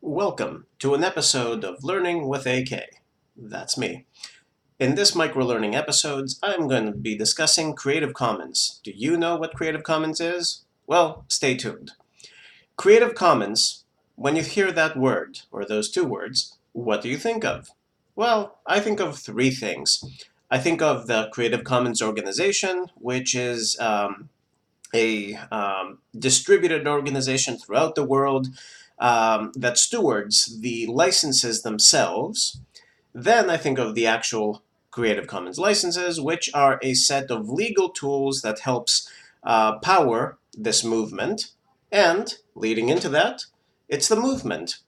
Welcome to an episode of Learning with AK. That's me. In this microlearning episodes, I'm going to be discussing Creative Commons. Do you know what Creative Commons is? Well, stay tuned. Creative Commons, when you hear that word, or those two words, what do you think of? Well, I think of three things. I think of the Creative Commons organization, which is a distributed organization throughout the world that stewards the licenses themselves. Then I think of the actual Creative Commons licenses, which are a set of legal tools that helps power this movement. And leading into that, it's the movement.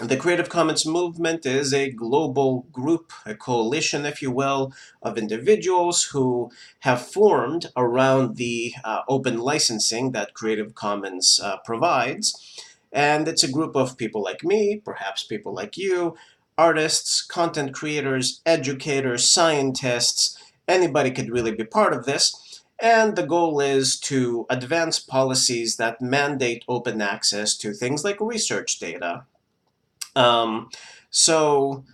The Creative Commons movement is a global group, a coalition, if you will, of individuals who have formed around the open licensing that Creative Commons provides. And it's a group of people like me, perhaps people like you, artists, content creators, educators, scientists. Anybody could really be part of this. And the goal is to advance policies that mandate open access to things like research data. Um, so,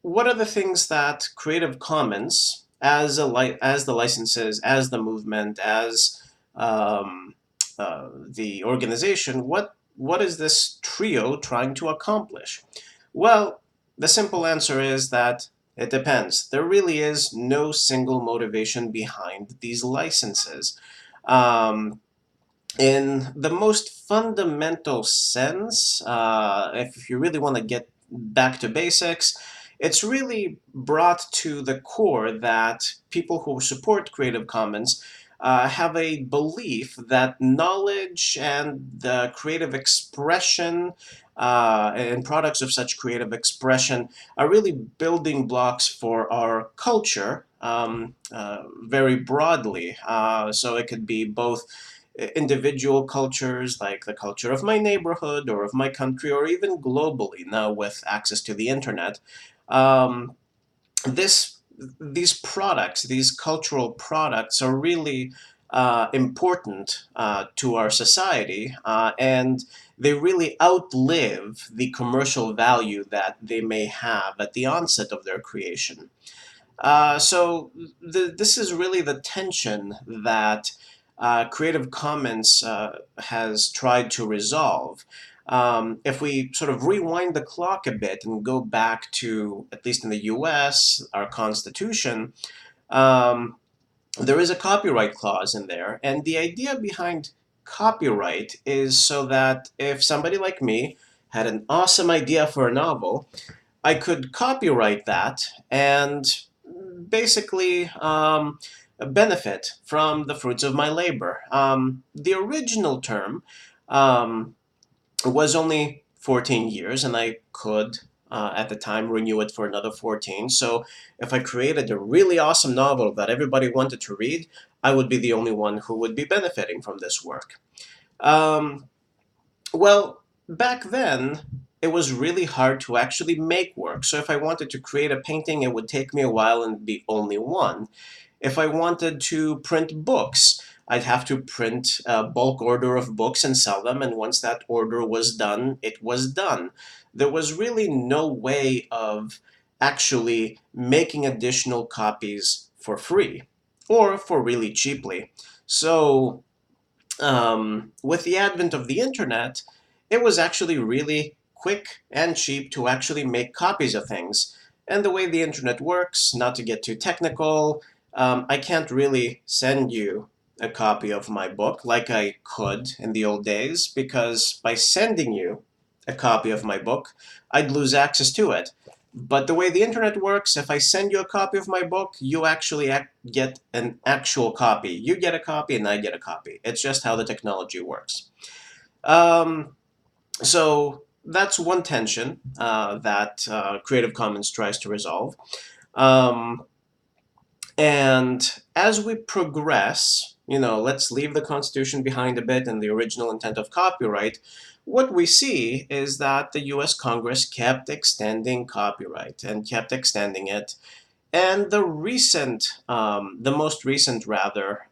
what are the things that Creative Commons, as the licenses, as the movement, as um, the organization, what is this trio trying to accomplish? Well, the simple answer is that it depends. There really is no single motivation behind these licenses. Um, in the most fundamental sense, if you really want to get back to basics, it's really brought to the core that people who support Creative Commons have a belief that knowledge and the creative expression and products of such creative expression are really building blocks for our culture very broadly. So it could be both individual cultures like the culture of my neighborhood or of my country or even globally now with access to the internet. um, this these products, these cultural products, are really important to our society, and they really outlive the commercial value that they may have at the onset of their creation. This is really the tension that Creative Commons has tried to resolve. If we sort of rewind the clock a bit and go back to, at least in the US, our Constitution, um, there is a copyright clause in there. And the idea behind copyright is so that if somebody like me had an awesome idea for a novel, I could copyright that and basically benefit from the fruits of my labor. The original term um, was only 14 years, and I could, at the time, renew it for another 14. So if I created a really awesome novel that everybody wanted to read, I would be the only one who would be benefiting from this work. Um, well, back then, it was really hard to actually make work. So if I wanted to create a painting, it would take me a while and be only one. If I wanted to print books, I'd have to print a bulk order of books and sell them, and once that order was done, it was done. There was really no way of actually making additional copies for free or for really cheaply. So with the advent of the internet, it was actually really quick and cheap to actually make copies of things. And the way the internet works, not to get too technical, I can't really send you a copy of my book like I could in the old days, because by sending you a copy of my book, I'd lose access to it. But the way the internet works, if I send you a copy of my book, you actually get an actual copy. You get a copy and I get a copy. It's just how the technology works. Um, so that's one tension that Creative Commons tries to resolve. Um, and as we progress, let's leave the Constitution behind a bit and the original intent of copyright. What we see is that the US Congress kept extending copyright and kept extending it. And the most recent rather,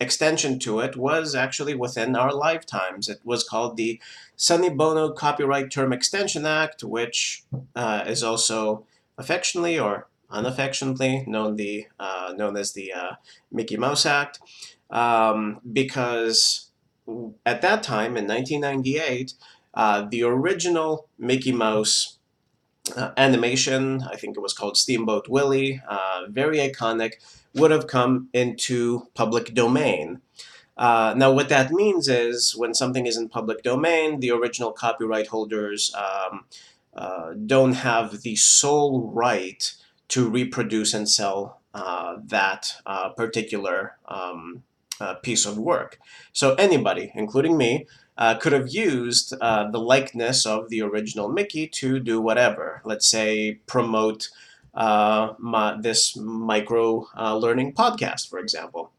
extension to it was actually within our lifetimes. It was called the Sonny Bono Copyright Term Extension Act, which is also affectionately or unaffectionately known as the Mickey Mouse Act, because at that time in 1998, the original Mickey Mouse animation, I think it was called Steamboat Willie, very iconic, would have come into public domain. Now, what that means is when something is in public domain, the original copyright holders don't have the sole right to reproduce and sell that particular piece of work. So anybody, including me, could have used the likeness of the original Mickey to do whatever. Let's say promote this micro learning podcast, for example.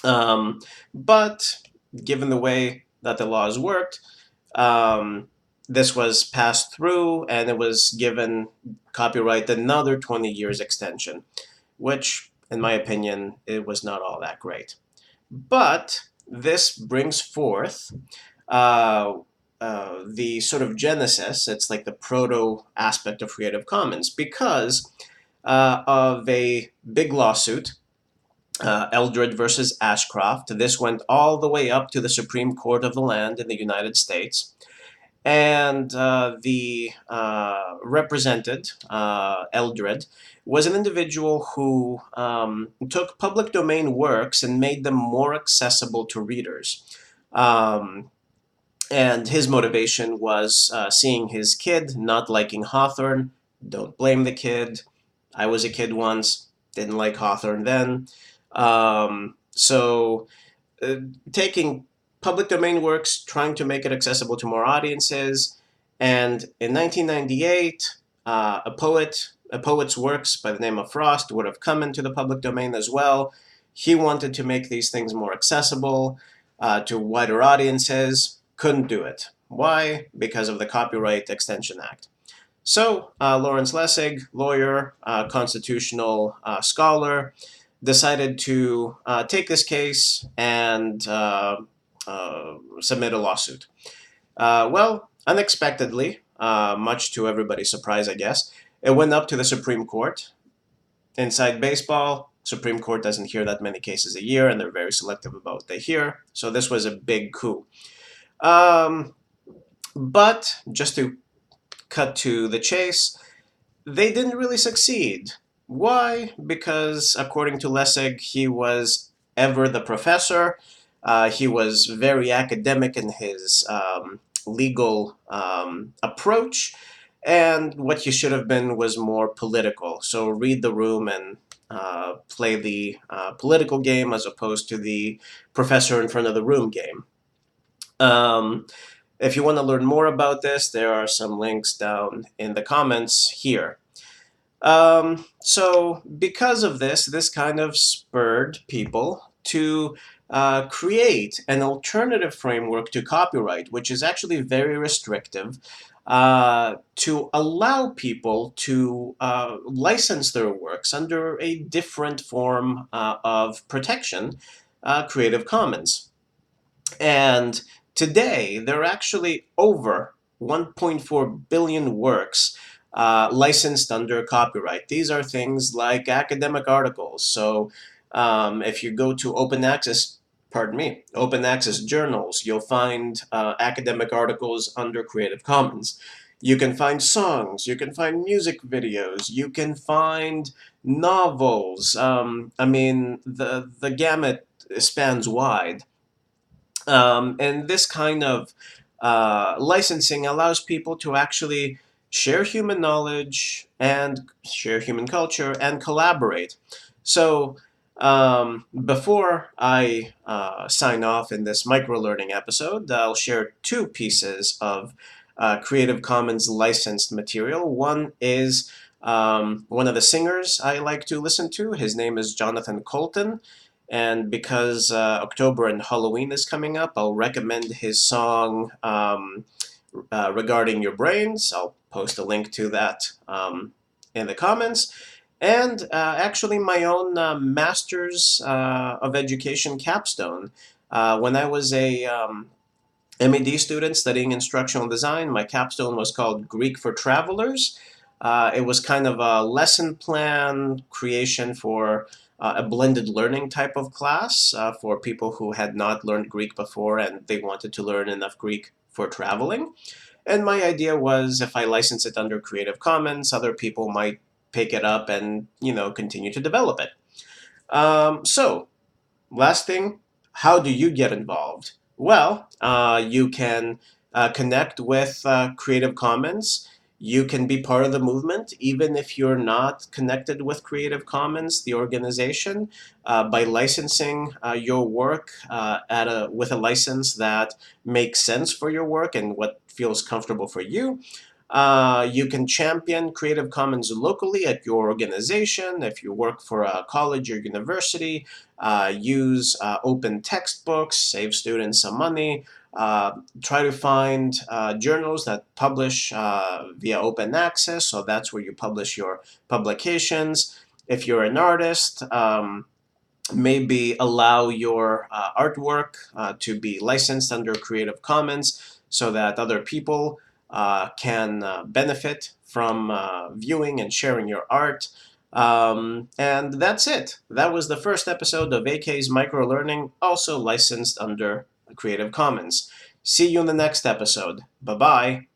But given the way that the laws worked, um, this was passed through and it was given copyright another 20 years extension, which, in my opinion, it was not all that great. But this brings forth uh, the sort of genesis, it's like the proto aspect of Creative Commons, because of a big lawsuit, Eldred versus Ashcroft. This went all the way up to the Supreme Court of the land in the United States. And the represented Eldred was an individual who took public domain works and made them more accessible to readers. Um, and his motivation was seeing his kid not liking Hawthorne. Don't blame the kid. I was a kid once, didn't like Hawthorne then. So uh, taking public domain works, trying to make it accessible to more audiences. And in 1998, a poet's works by the name of Frost would have come into the public domain as well. He wanted to make these things more accessible to wider audiences, couldn't do it. Why? Because of the Copyright Extension Act. So, Lawrence Lessig, lawyer, constitutional scholar, decided to take this case and submit a lawsuit. Well, unexpectedly, much to everybody's surprise, I guess, it went up to the Supreme Court. Inside baseball, Supreme Court doesn't hear that many cases a year, and they're very selective about what they hear. So this was a big coup. But just to cut to the chase, they didn't really succeed. Why? Because according to Lessig, he was ever the professor. He was very academic in his legal approach, and what he should have been was more political. So read the room and play the political game as opposed to the professor in front of the room game. If you want to learn more about this, there are some links down in the comments here. So because of this, this kind of spurred people to create an alternative framework to copyright, which is actually very restrictive, to allow people to license their works under a different form of protection, Creative Commons. And today, there are actually over 1.4 billion works licensed under copyright. These are things like academic articles. So if you go to open access journals, you'll find academic articles under Creative Commons. You can find songs, you can find music videos, you can find novels. I mean, the gamut spans wide. And this kind of licensing allows people to actually share human knowledge and share human culture and collaborate. So, before I sign off in this microlearning episode, I'll share two pieces of Creative Commons licensed material. One is one of the singers I like to listen to. His name is Jonathan Colton. And because October and Halloween is coming up, I'll recommend his song Regarding Your Brains. I'll post a link to that in the comments. and actually my own Master's of Education capstone. When I was a MED student studying instructional design, my capstone was called Greek for Travelers. It was kind of a lesson plan creation for a blended learning type of class for people who had not learned Greek before and they wanted to learn enough Greek for traveling. And my idea was if I license it under Creative Commons, other people might pick it up and, continue to develop it. So last thing, how do you get involved? Well, you can connect with Creative Commons. You can be part of the movement, even if you're not connected with Creative Commons, the organization, by licensing your work with a license that makes sense for your work and what feels comfortable for you. You can champion Creative Commons locally at your organization. If you work for a college or university, use open textbooks, save students some money. Try to find journals that publish via open access, so that's where you publish your publications. If you're an artist, maybe allow your artwork to be licensed under Creative Commons so that other people can benefit from viewing and sharing your art. And that's it. That was the first episode of AK's Microlearning, also licensed under Creative Commons. See you in the next episode. Bye bye.